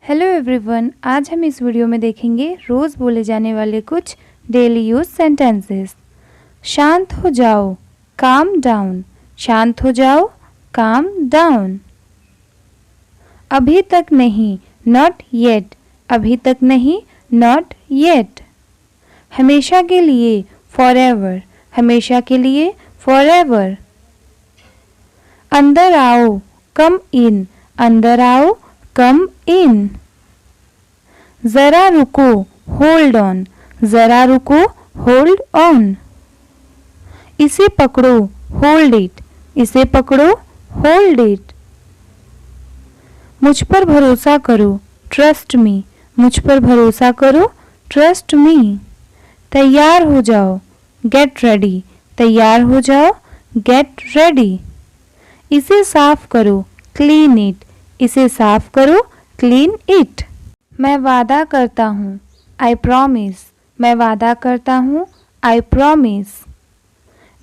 Hello everyone, आज हम इस वीडियो में देखेंगे रोज़ बोले जाने वाले कुछ डेली यूज सेंटेंसेस। शांत हो जाओ, काम डाउन। शांत हो जाओ, काम डाउन। अभी तक नहीं, नॉट येट। अभी तक नहीं, नॉट येट। हमेशा के लिए, फॉरएवर। हमेशा के लिए, फॉरएवर। अंदर आओ, कम इन। अंदर आओ, कम इन। जरा रुको, होल्ड ऑन। जरा रुको, होल्ड ऑन। इसे पकड़ो, होल्ड इट। इसे पकड़ो, होल्ड इट। मुझ पर भरोसा करो, ट्रस्ट मी। मुझ पर भरोसा करो, ट्रस्ट मी। तैयार हो जाओ, गेट रेडी। तैयार हो जाओ, गेट रेडी। इसे साफ करो, क्लीन इट। इसे साफ करो, क्लीन इट। मैं वादा करता हूँ, आई प्रॉमिस। मैं वादा करता हूँ, आई प्रॉमिस।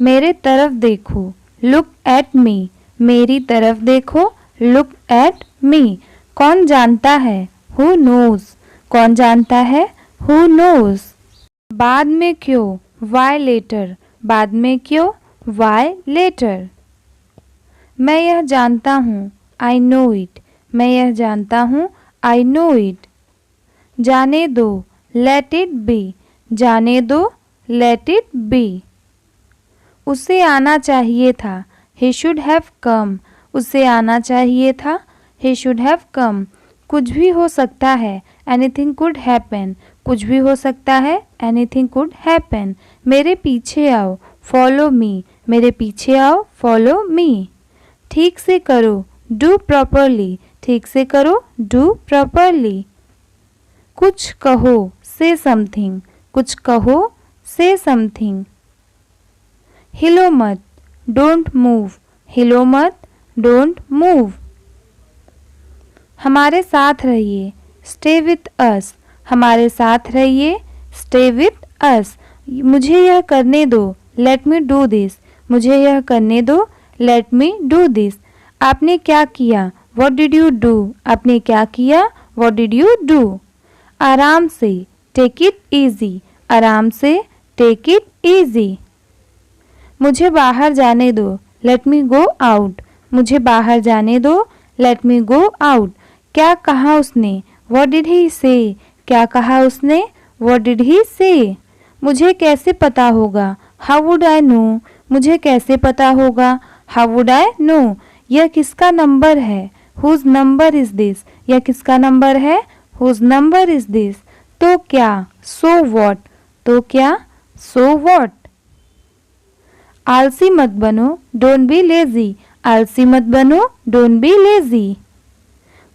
मेरे तरफ देखो, लुक एट मी। मेरी तरफ देखो, लुक एट मी। कौन जानता है, हु नोज। कौन जानता है, हु नोज। बाद में क्यों, वाई लेटर। बाद में क्यों, वाई लेटर। मैं यह जानता हूँ, आई नो इट। मैं यह जानता हूँ, आई नो इट। जाने दो, लेट इट बी। जाने दो, लेट इट बी। उसे आना चाहिए था, ही शुड हैव कम। उसे आना चाहिए था, ही शुड हैव कम। कुछ भी हो सकता है, एनीथिंग कुड हैपन। कुछ भी हो सकता है, एनीथिंग कुड हैपन। मेरे पीछे आओ, फॉलो मी। मेरे पीछे आओ, फॉलो मी। ठीक से करो, डू प्रॉपरली। ठीक से करो, डू प्रॉपरली। कुछ कहो, से समथिंग। कुछ कहो, से समथिंग। हिलो मत, डोंट मूव। हिलो मत, डोंट मूव। हमारे साथ रहिए, स्टे विथ अस। हमारे साथ रहिए, स्टे विथ अस। मुझे यह करने दो, लेट मी डू दिस। मुझे यह करने दो, लेट मी डू दिस। आपने क्या किया, व्हाट डिड यू डू। आपने क्या किया, व्हाट डिड यू डू। आराम से, टेक इट इजी। आराम से, टेक इट इजी। मुझे बाहर जाने दो, लेट मी गो आउट। मुझे बाहर जाने दो, लेट मी गो आउट। क्या कहा उसने, व्हाट डिड ही से। क्या कहा उसने, व्हाट डिड ही से। मुझे कैसे पता होगा, हाउ वुड आई नो। मुझे कैसे पता होगा, हाउ वुड आई नो। यह किसका नंबर है, हुज नंबर इज दिस। यह किसका नंबर है, हुज नंबर इज दिस। तो क्या, सो व्हाट। तो क्या, सो व्हाट। आलसी मत बनो, डोंट बी लेजी। आलसी मत बनो, डोंट बी लेजी।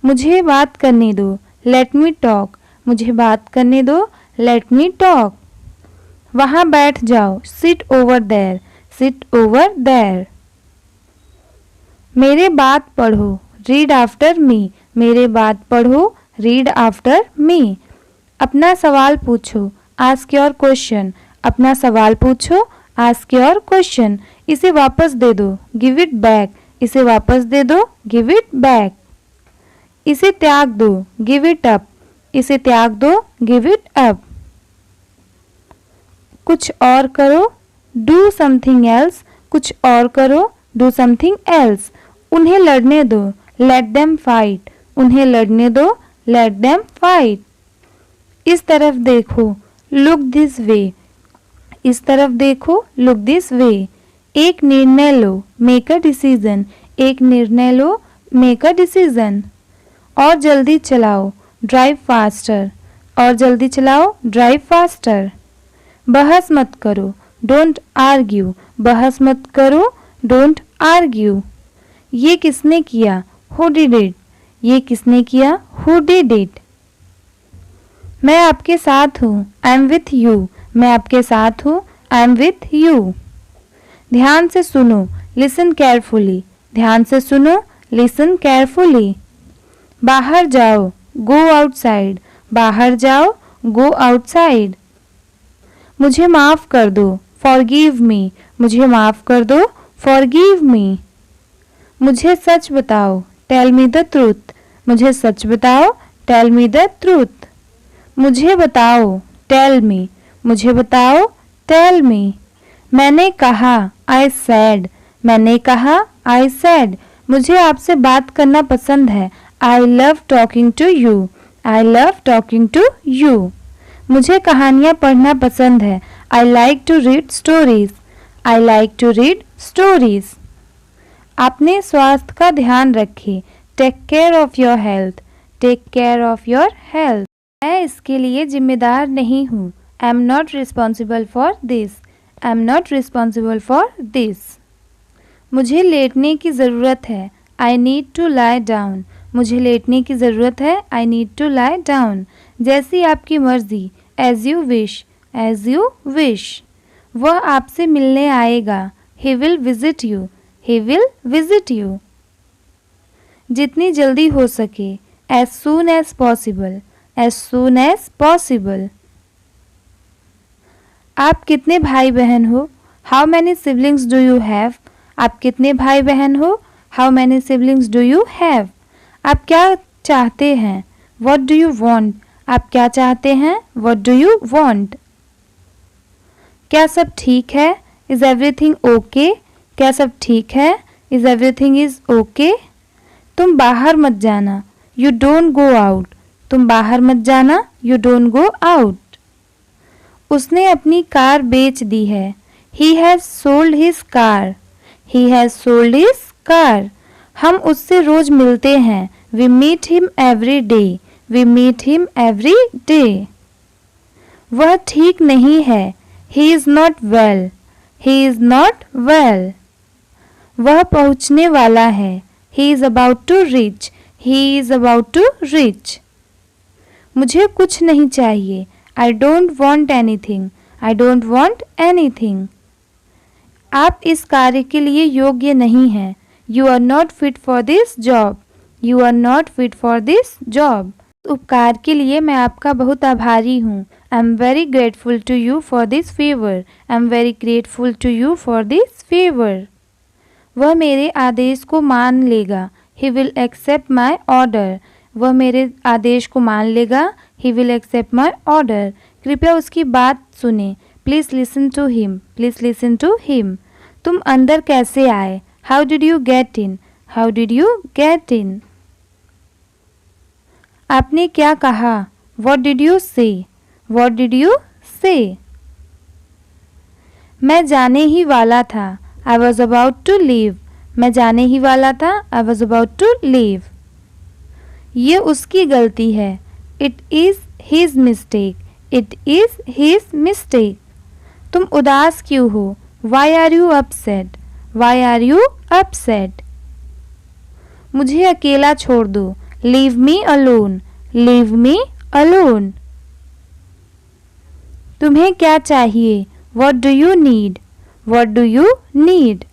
मुझे बात करने दो, लेट मी टॉक। मुझे बात करने दो, लेट मी टॉक। वहाँ बैठ जाओ, sit over there. Sit over there. मेरे बात पढ़ो, रीड आफ्टर मी। मेरे बात पढ़ो, रीड आफ्टर मी। अपना सवाल पूछो, आस्क योर क्वेश्चन। अपना सवाल पूछो, आस्क योर क्वेश्चन। इसे वापस दे दो, गिव इट बैक। इसे वापस दे दो, गिव इट बैक। इसे त्याग दो, गिव इट अप। इसे त्याग दो, गिव इट अप। कुछ और करो, डू समथिंग एल्स। कुछ और करो, डू समथिंग एल्स। उन्हें लड़ने दो, लेट देम फाइट। उन्हें लड़ने दो, लेट देम फाइट। इस तरफ देखो, लुक दिस वे। इस तरफ देखो, लुक दिस वे। एक निर्णय लो, मेक अ डिसीजन। एक निर्णय लो, मेक अ डिसीजन। और जल्दी चलाओ, ड्राइव फास्टर। और जल्दी चलाओ, ड्राइव फास्टर। बहस मत करो, डोंट आर्ग्यू। बहस मत करो, डोंट आर्ग्यू। ये किसने किया, हु डिड इट। ये किसने किया, हु डिड इट। मैं आपके साथ हूँ, आई एम विथ यू। मैं आपके साथ हूँ, आई एम विथ यू। ध्यान से सुनो, लिसन केयरफुली। ध्यान से सुनो, लिसन केयरफुली। बाहर जाओ, गो आउटसाइड। बाहर जाओ, गो आउटसाइड। मुझे माफ़ कर दो, फॉरगिव मी। मुझे माफ़ कर दो, फॉरगिव मी। मुझे सच बताओ, टेल मी द ट्रूथ। मुझे सच बताओ, टेल मी द ट्रूथ। मुझे बताओ, टेल मी। मुझे बताओ, टेल मी। मैंने कहा, आई सेड। मैंने कहा, आई सेड। मुझे आपसे बात करना पसंद है, I love talking to you. I love talking to you. मुझे कहानियाँ पढ़ना पसंद है, I like to read stories. I like to read stories. अपने स्वास्थ्य का ध्यान रखें, take care of your health. Take care of your health. मैं इसके लिए जिम्मेदार नहीं हूँ, I am not responsible for this. I am not responsible for this. मुझे लेटने की ज़रूरत है, I need to lie down. मुझे लेटने की ज़रूरत है, I need to lie down. जैसी आपकी मर्ज़ी, as you wish. As you wish. वह आपसे मिलने आएगा, he will visit you. He will visit you. जितनी जल्दी हो सके, as soon as possible. As soon as possible. आप कितने भाई बहन हो, how many siblings do you have. आप कितने भाई बहन हो, how many siblings do you have. आप क्या चाहते हैं, व्हाट डू यू वांट। आप क्या चाहते हैं, व्हाट डू यू वांट। क्या सब ठीक है, इज एवरीथिंग ओके। क्या सब ठीक है, इज एवरीथिंग इज ओके। तुम बाहर मत जाना, यू डोंट गो आउट। तुम बाहर मत जाना, यू डोंट गो आउट। उसने अपनी कार बेच दी है, he has sold his car. He has sold his car. हम उससे रोज मिलते हैं, we meet him every day. We meet him every day. वह ठीक नहीं है, he is not well. He is not well. वह पहुँचने वाला है, he is about to reach. He is about to reach. मुझे कुछ नहीं चाहिए, I don't want anything. I don't want anything. आप इस कार्य के लिए योग्य नहीं हैं, you are not fit for this job. You are not fit for this job. उपकार के लिए मैं आपका बहुत आभारी हूँ, I am very grateful to you for this favour. I am very grateful to you for this favour. वह मेरे आदेश को मान लेगा, he will accept my order. वह मेरे आदेश को मान लेगा, he will accept my order. कृपया उसकी बात सुने, please listen to him. Please listen to him. तुम अंदर कैसे आए, how did you get in. How did you get in. आपने क्या कहा, what did you say. What did you say. मैं जाने ही वाला था, I was about to leave. मैं जाने ही वाला था, I was about to leave. ये उसकी गलती है, it is his mistake. It is his mistake. तुम उदास क्यों हो, Y are you upset. Why are you upset. मुझे अकेला छोड़ दो, leave me alone. Leave me alone. तुम्हें क्या चाहिए, what do you need. What do you need.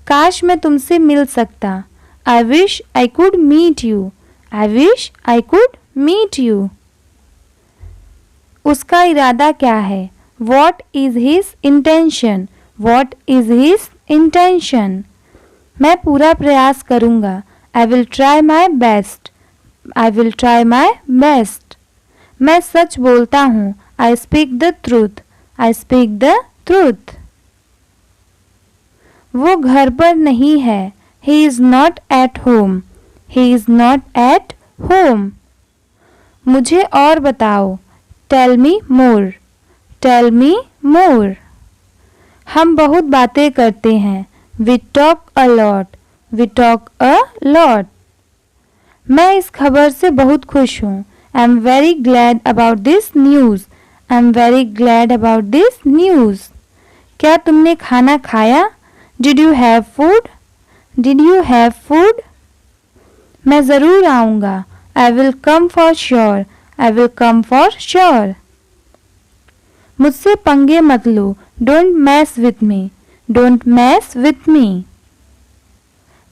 काश मैं तुमसे मिल सकता, I wish I could meet you. I wish I could meet you. उसका इरादा क्या है, what is his intention. What is his intention. मैं पूरा प्रयास करूँगा, I will try my best. I will try my best. मैं सच बोलता हूँ, I speak the truth. I speak the truth. वो घर पर नहीं है, he is not at home. He is not at home. मुझे और बताओ, टेल मी मोर। टेल मी मोर। हम बहुत बातें करते हैं, we talk a lot. We talk a lot. मैं इस खबर से बहुत खुश हूँ, I am very glad about this news. I am very glad about this news. क्या तुमने खाना खाया, did you have food. Did you have food. मैं ज़रूर आऊँगा, I will come for sure. I will come for sure. मुझसे पंगे मत लो, don't mess with me. Don't mess with मी।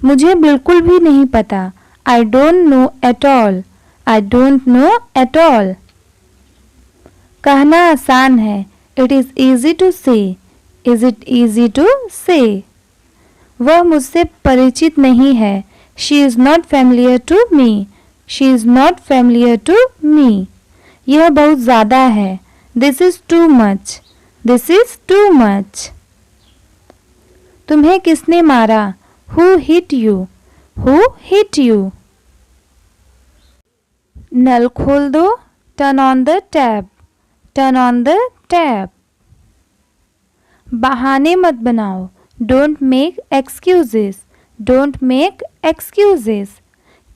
मुझे बिल्कुल भी नहीं पता, I don't know at all. I don't know at all. कहना आसान है, it is easy to say. Is it easy to say. वह मुझसे परिचित नहीं है, she is not familiar to me. She is not familiar to me. यह बहुत ज़्यादा है. This is too much. This is too much. तुम्हें किसने मारा? Who hit you? Who hit you? नल खोल दो. Turn on the tap. Turn on the tap. बहाने मत बनाओ. Don't make excuses. Don't make excuses.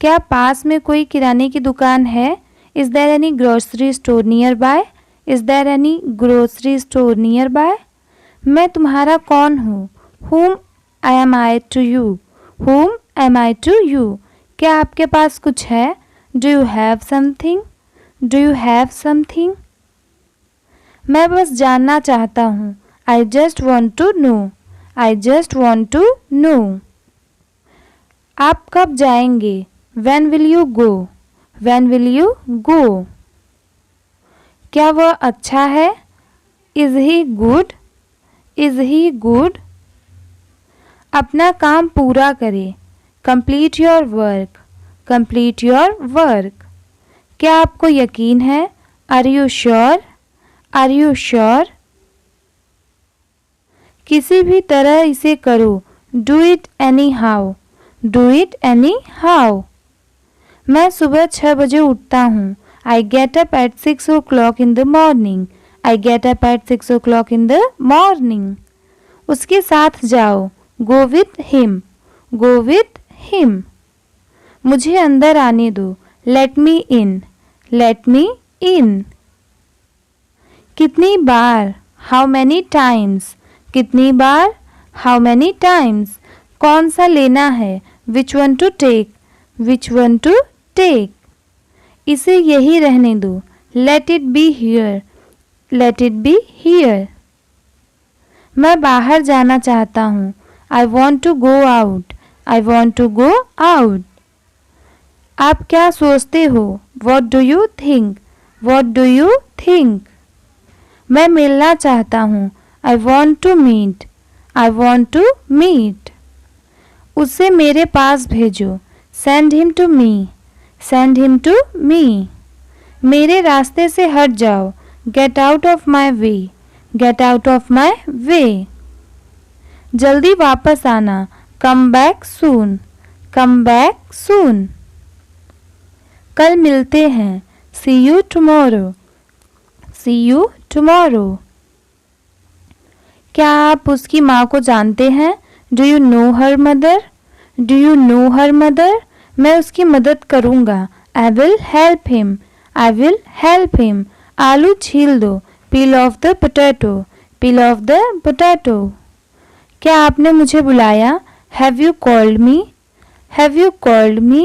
क्या पास में कोई किराने की दुकान है? Is there any grocery store nearby? Is there any grocery store nearby? मैं तुम्हारा कौन हूँ? Whom am I to you? Whom am I to you? क्या आपके पास कुछ है? Do you have something? Do you have something? मैं बस जानना चाहता हूँ. I just want to know. I just want to know. आप कब जाएंगे? When will you go? When will you go? क्या वह अच्छा है? Is he good? Is he good? अपना काम पूरा करें. Complete your work. Complete your work. क्या आपको यकीन है? Are you sure? Are you sure? किसी भी तरह इसे करो. Do it anyhow. Do it anyhow. मैं सुबह 6 बजे उठता हूँ. I get up at 6 o'clock in the morning. I get up at 6 o'clock in the morning. उसके साथ जाओ. Go with him. Go with him. मुझे अंदर आने दो. Let me in. Let me in. कितनी बार? How many times? कितनी बार? How many times? कौन सा लेना है? Which one to take? Which one to take? इसे यही रहने दो. Let it be here. Let it be here. मैं बाहर जाना चाहता हूँ. I want to go out. I want to go out. आप क्या सोचते हो? What do you think? What do you think? मैं मिलना चाहता हूँ. I want to meet. I want to meet. उसे मेरे पास भेजो. Send him to me. Send him to me. मेरे रास्ते से हट जाओ. Get out of my way. Get out of my way. जल्दी वापस आना. Come back soon. Come back soon. कल मिलते हैं. See you tomorrow. See you tomorrow. क्या आप उसकी माँ को जानते हैं? Do you know her mother? Do you know her mother? मैं उसकी मदद करूँगा. I will help him. I will help him. आलू छील दो. Peel off the potato. Peel off the potato. क्या आपने मुझे बुलाया? Have you called me? Have you called me?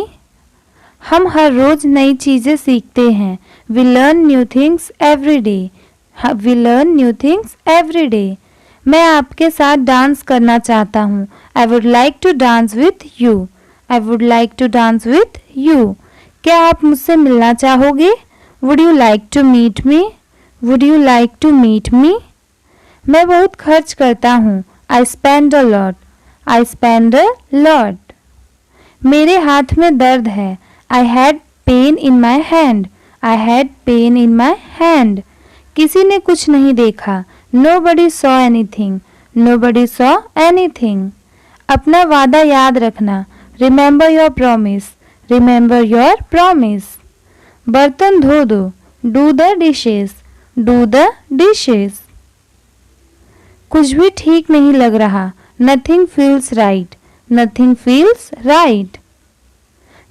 हम हर रोज़ नई चीज़ें सीखते हैं. We learn new things every day. We learn new things every day. मैं आपके साथ डांस करना चाहता हूँ. I would like to dance with you. I would like to dance with you. क्या आप मुझसे मिलना चाहोगे? Would you like to meet me? Would you like to meet me? मैं बहुत खर्च करता हूँ. I spend a lot. I spend a lot. मेरे हाथ में दर्द है. I had pain in my hand. I had pain in my hand. किसी ने कुछ नहीं देखा. Nobody saw anything. Nobody saw anything. अपना वादा याद रखना. Remember your promise. Remember your promise. बर्तन धो दो. Do the dishes. Do the dishes. कुछ भी ठीक नहीं लग रहा. Nothing feels right. Nothing feels right.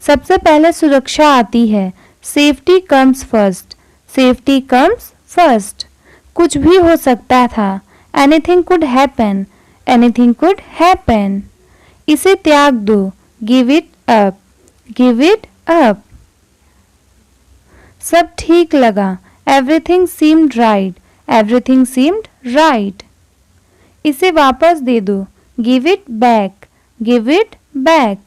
सबसे पहले सुरक्षा आती है. Safety comes first. Safety comes first. कुछ भी हो सकता था. Anything could happen. Anything could happen. इसे त्याग दो. Give it up. Give it up. सब ठीक लगा. Everything seemed right. Everything seemed right. इसे वापस दे दो. Give it back. Give it back.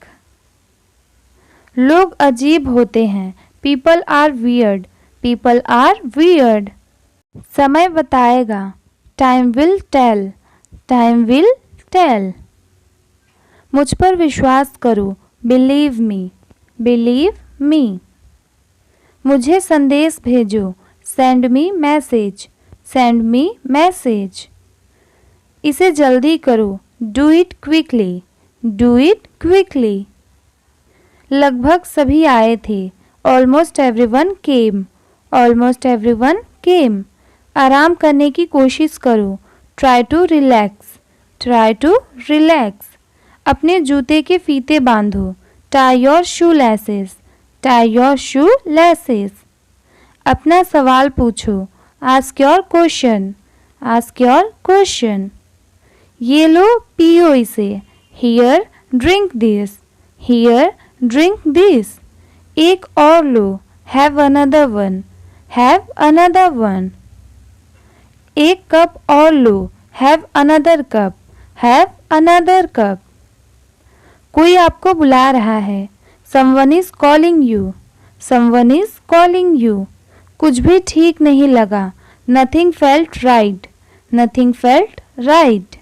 लोग अजीब होते हैं. People are weird. People are weird. समय बताएगा. Time will tell. Time will tell. मुझ पर विश्वास करो. Believe me. Believe me. मुझे संदेश भेजो, send me message, send me message. इसे जल्दी करो, do it quickly, do it quickly. लगभग सभी आए थे, almost everyone came, almost everyone came. आराम करने की कोशिश करो, try to relax, try to relax. अपने जूते के फीते बांधो, tie your shoe laces, tie your shoe laces. अपना सवाल पूछो, ask your question, ask your question. ये लो, पियो इसे, here drink this, here drink this. एक और लो, have another one, have another one. एक कप और लो, have another cup, have another cup. कोई आपको बुला रहा है, someone is calling you, someone is calling you. कुछ भी ठीक नहीं लगा, nothing felt right, nothing felt right.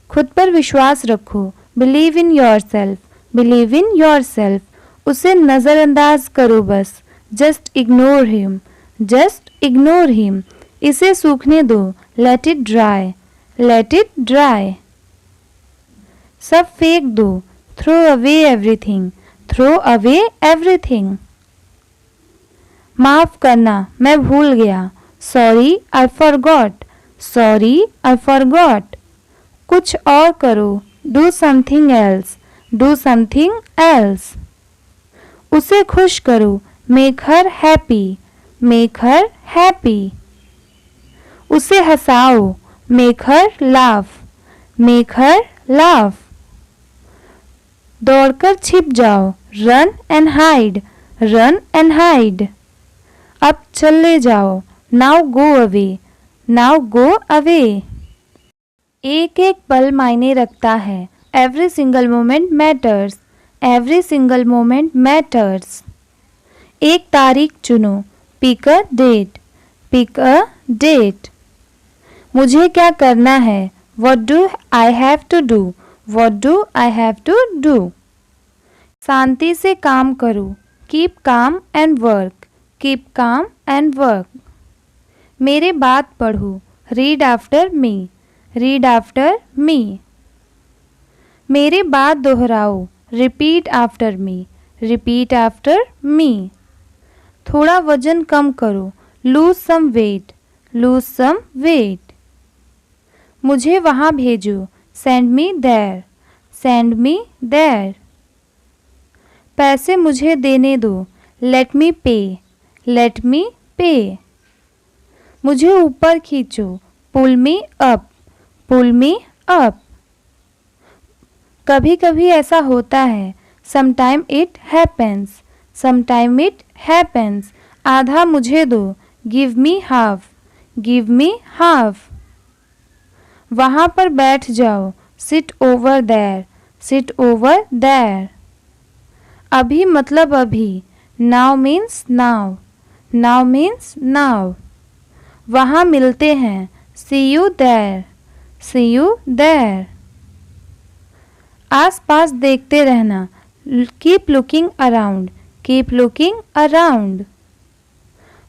खुद पर विश्वास रखो, believe in yourself, believe in yourself. उसे नज़रअंदाज करो बस, just ignore him, just ignore him. इसे सूखने दो, late it dry, let it dry. सब फेंक दो, throw away everything, throw away everything. माफ़ करना, मैं भूल गया, sorry I forgot, sorry I forgot. कुछ और करो, do something else, do something else. उसे खुश करो, make her happy, make her happy. उसे हंसाओ, make her laugh, make her laugh. दौड़कर छिप जाओ, run and hide, run and hide. अब चले जाओ, now go away, now go away. एक एक पल मायने रखता है, every single moment matters, every single moment matters. एक तारीख चुनो, pick a date, pick a date. मुझे क्या करना है, what do I have to do, what do I have to do. शांति से काम करो, keep calm and work, keep calm and work. मेरे बात पढ़ो, read after me, read after me. मेरे बात दोहराओ, repeat after me, repeat after me. थोड़ा वजन कम करो, lose some weight, lose some weight. मुझे वहाँ भेजो, send me there, send me there. पैसे मुझे देने दो, लेट मी पे, लेट मी पे। मुझे ऊपर खींचो, पुल मी अप, पुल मी अप। कभी कभी ऐसा होता है, sometime it happens, sometime it happens. आधा मुझे दो, give me half, give me half. वहाँ पर बैठ जाओ, sit over there, sit over there. अभी मतलब अभी, now means now, now means now. वहाँ मिलते हैं, see you there, see you there. आस पास देखते रहना, keep looking around, keep looking around.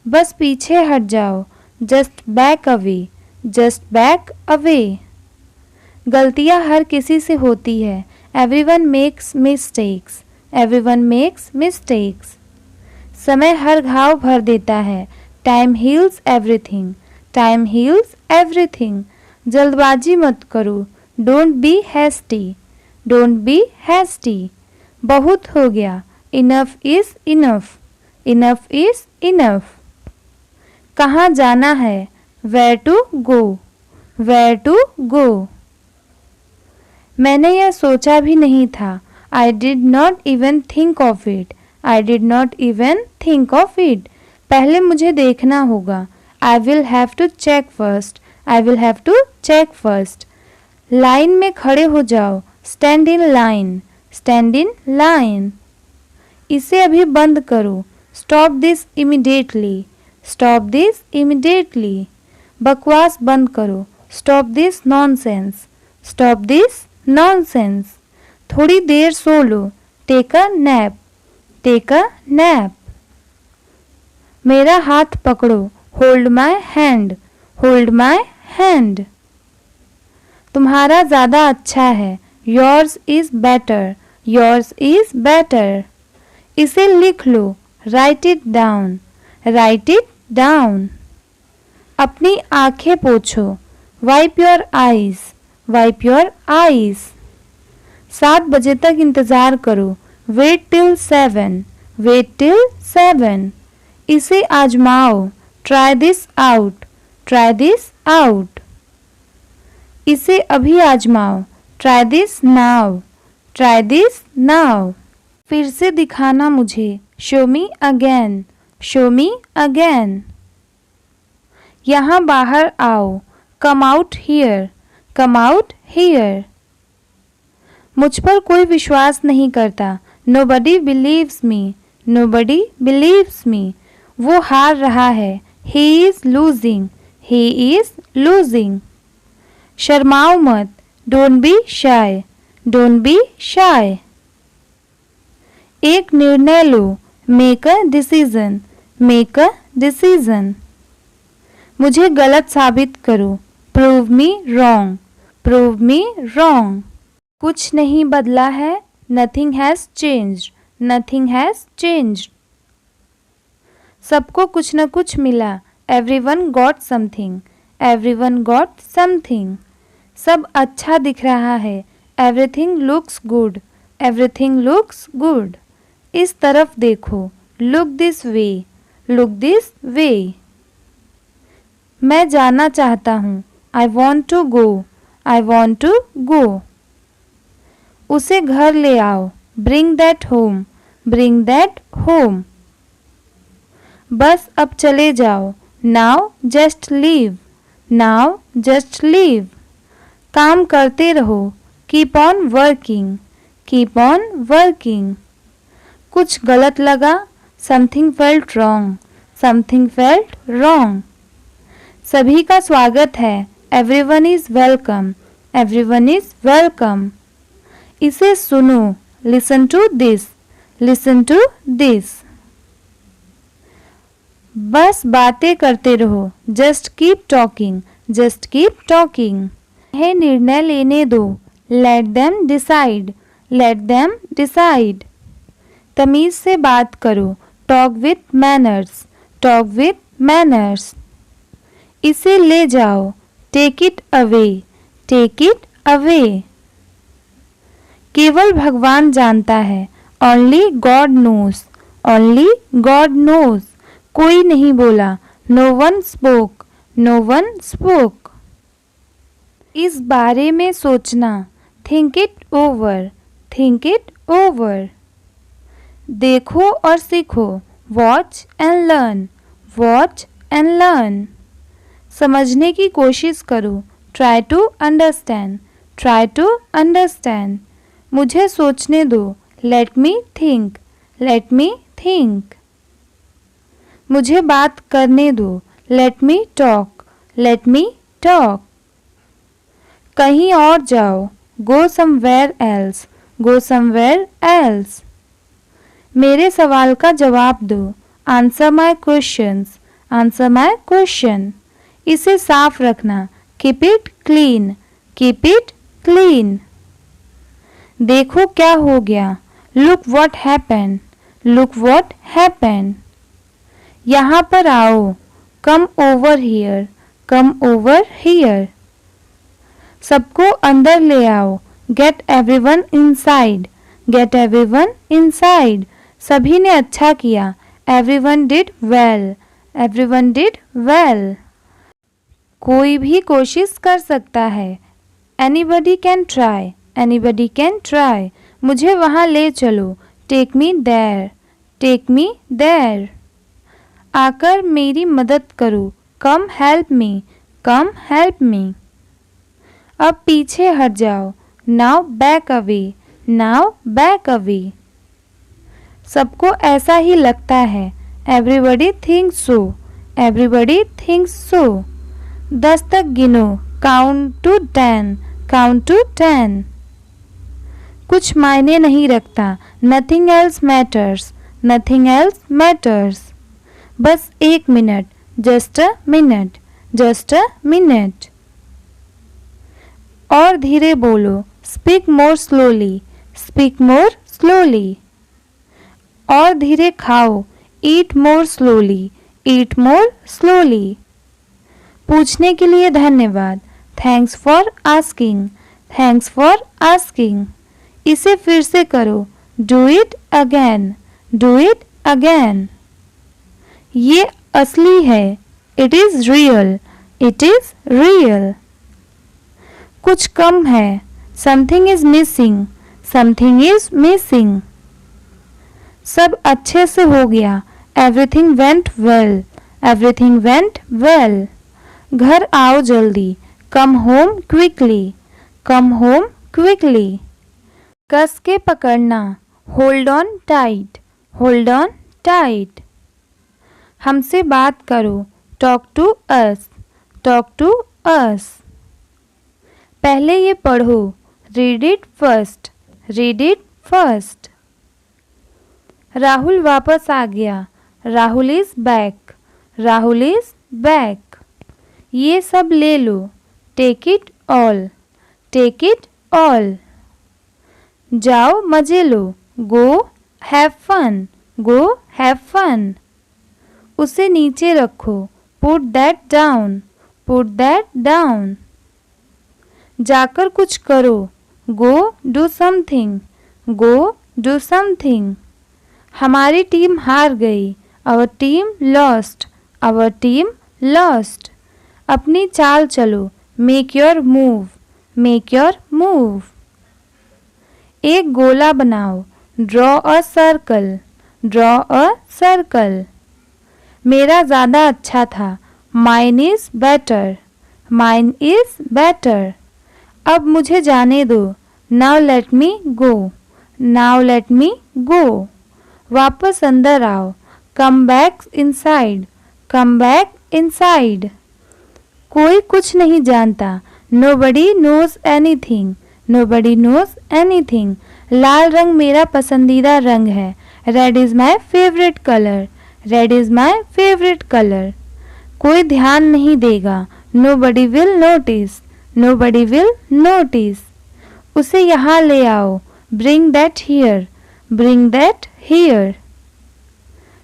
बस पीछे हट जाओ, just back away, just back away. गलतियाँ हर किसी से होती है, everyone makes mistakes, everyone makes mistakes. समय हर घाव भर देता है, time heals everything, time heals everything. जल्दबाजी मत करो, don't be hasty, don't be hasty. बहुत हो गया, enough is enough, enough is enough. कहाँ जाना है, where to go, where to go. मैंने यह सोचा भी नहीं था, I did not even think of it, I did not even think of it. पहले मुझे देखना होगा, I will have to check first, I will have to check first. Line में खड़े हो जाओ, stand in line, stand in line. इसे अभी बंद करो, stop this immediately, stop this immediately. बकवास बंद करो, stop this nonsense, stop this nonsense. थोड़ी देर सो लो, take a nap, take a nap. मेरा हाथ पकड़ो, hold my hand, hold my hand. तुम्हारा ज़्यादा अच्छा है, yours is better, yours is better. इसे लिख लो, write it down, write it down. अपनी आंखें पोछो, wipe your eyes, wipe your eyes. 7 बजे तक इंतज़ार करो, वेट टिल 7, वेट टिल 7। इसे आजमाओ, try this out, try this out. इसे अभी आजमाओ, try this now, try this now. फिर से दिखाना मुझे, show me again, show me again. यहाँ बाहर आओ, come out here, come out here. मुझ पर कोई विश्वास नहीं करता, nobody believes me, nobody believes me. वो हार रहा है, he is losing, he is losing. शर्माओ मत, don't be shy, don't be shy. एक निर्णय लो, make a decision, make a decision. मुझे गलत साबित करो, prove me wrong, prove me wrong. कुछ नहीं बदला है, nothing has changed, nothing has changed. सबको कुछ न कुछ मिला, everyone got something, everyone got something. सब अच्छा दिख रहा है, everything looks good, everything looks good. इस तरफ देखो, look this way, look this way. मैं जाना चाहता हूँ, I want to go, I want to गो। उसे घर ले आओ, bring that home, bring that home. बस अब चले जाओ, now just leave, now just leave. काम करते रहो, keep on working, keep on working. कुछ गलत लगा, something felt wrong, something felt wrong. सभी का स्वागत है, everyone is welcome, everyone is welcome. इसे सुनो, listen to this, listen to this. बस बातें करते रहो, just keep talking, just keep talking. है निर्णय लेने दो, let them decide, let them decide. तमीज़ से बात करो, talk with manners, talk with manners. इसे ले जाओ, take it away, take it away. केवल भगवान जानता है, only God knows, only God knows. कोई नहीं बोला, no one spoke, no one spoke. इस बारे में सोचना, think it over, think it over. देखो और सीखो, watch and learn, watch and learn. समझने की कोशिश करो, try to understand, try to understand. मुझे सोचने दो, let me think, let me think. मुझे बात करने दो, let me talk, let me talk. कहीं और जाओ, go somewhere else, go somewhere else. मेरे सवाल का जवाब दो, answer my questions, answer my question. इसे साफ रखना, keep it clean, keep it clean. देखो क्या हो गया, look what happened, look what happened. यहाँ पर आओ, come over here, come over here. सबको अंदर ले आओ, get everyone inside, get everyone inside. सभी ने अच्छा किया, everyone did well, everyone did well. कोई भी कोशिश कर सकता है, anybody can try, anybody can try. मुझे वहाँ ले चलो, take me there, take me there. आकर मेरी मदद करो, कम हेल्प मी, कम हेल्प मी। अब पीछे हट जाओ, now back away, now back away. सबको ऐसा ही लगता है, एवरीबडी थिंक्स सो, एवरीबडी थिंक्स सो। 10 तक गिनो, काउंट टू 10, काउंट टू 10। कुछ मायने नहीं रखता, nothing else matters, nothing else matters. बस 1 minute, just a minute, just a minute. और धीरे बोलो, speak more slowly, speak more slowly. और धीरे खाओ, ईट मोर स्लोली, ईट मोर स्लोली। पूछने के लिए धन्यवाद, thanks for asking, thanks for asking. इसे फिर से करो, do it again, do it again. ये असली है, it is real, it is real. कुछ कम है, something is missing, something is missing. सब अच्छे से हो गया, everything went well, everything went well. घर आओ जल्दी, come home quickly, come home quickly. कस के पकड़ना, hold on tight, hold on tight. हमसे बात करो, talk to us, talk to us. पहले ये पढ़ो, read it first, read it first. Rahul वापस आ गया, Rahul is back, Rahul is back. ये सब ले लो, take it all, take it all. जाओ मजे लो, go have fun, go have fun. उसे नीचे रखो, put that down, put that down. जाकर कुछ करो, go do something, go do something. हमारी टीम हार गई, our team lost, our team lost. अपनी चाल चलो, make your move, make your move. एक गोला बनाओ, draw a circle, draw a circle. मेरा ज़्यादा अच्छा था, mine is better, mine is better. अब मुझे जाने दो, now let me go, now let me go. वापस अंदर आओ, come back inside, come back inside. कोई कुछ नहीं जानता, nobody knows anything, nobody knows anything. लाल रंग मेरा पसंदीदा रंग है, red is my favourite colour, red is my favourite colour. कोई ध्यान नहीं देगा, nobody will notice, nobody will notice. उसे यहाँ ले आओ, bring that here, bring that here.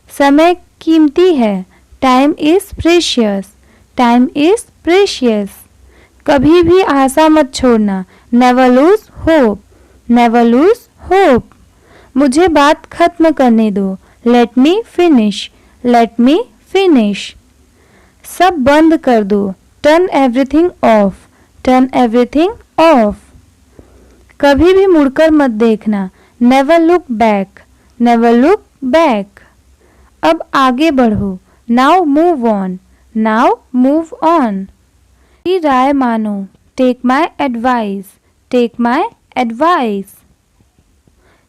समय कीमती है, time is precious, time is precious. कभी भी आशा मत छोड़ना, never lose hope, never lose hope. मुझे बात खत्म करने दो, let me finish, let me finish. सब बंद कर दो, turn everything of, turn everything of. कभी भी मुड़कर मत देखना, never look back, never look back. अब आगे बढ़ो, now move on, now move on. मेरी राय मानो, take my advice, take my advice.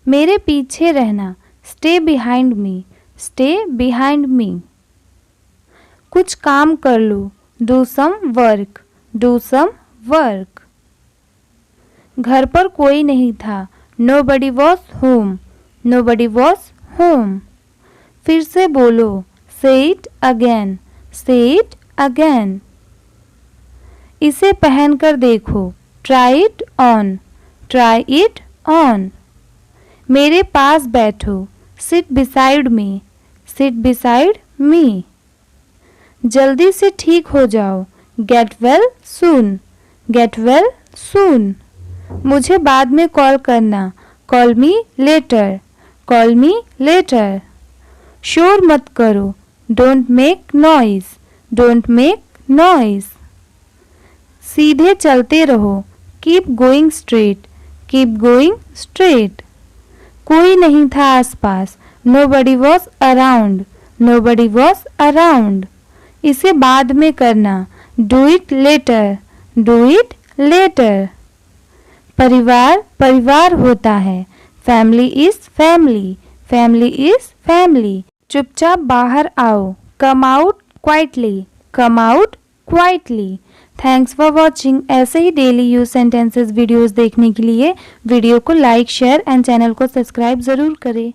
मेरे पीछे रहना, stay behind me, stay behind me. कुछ काम कर लो, do some work, do some work. घर पर कोई नहीं था, nobody was home, nobody was home. फिर से बोलो, say it again, say it again. इसे पहनकर देखो, try it on, try it on. मेरे पास बैठो, seat beside me, seat beside me. जल्दी से ठीक हो जाओ, get well soon, get well soon. मुझे बाद में कॉल करना, call me later, call me later. शोर मत करो, don't make noise, don't make noise. सीधे चलते रहो, keep going straight, keep going straight. कोई नहीं था आसपास, nobody was around, nobody was around. इसे बाद में करना, do it letter, do it later. परिवार परिवार होता है, family is family, family is family. चुपचाप बाहर आओ, come out quietly, come out quietly. Thanks for watching. ऐसे ही डेली यूज सेंटेंसेस वीडियोस देखने के लिए वीडियो को लाइक, शेयर एंड चैनल को सब्सक्राइब ज़रूर करें।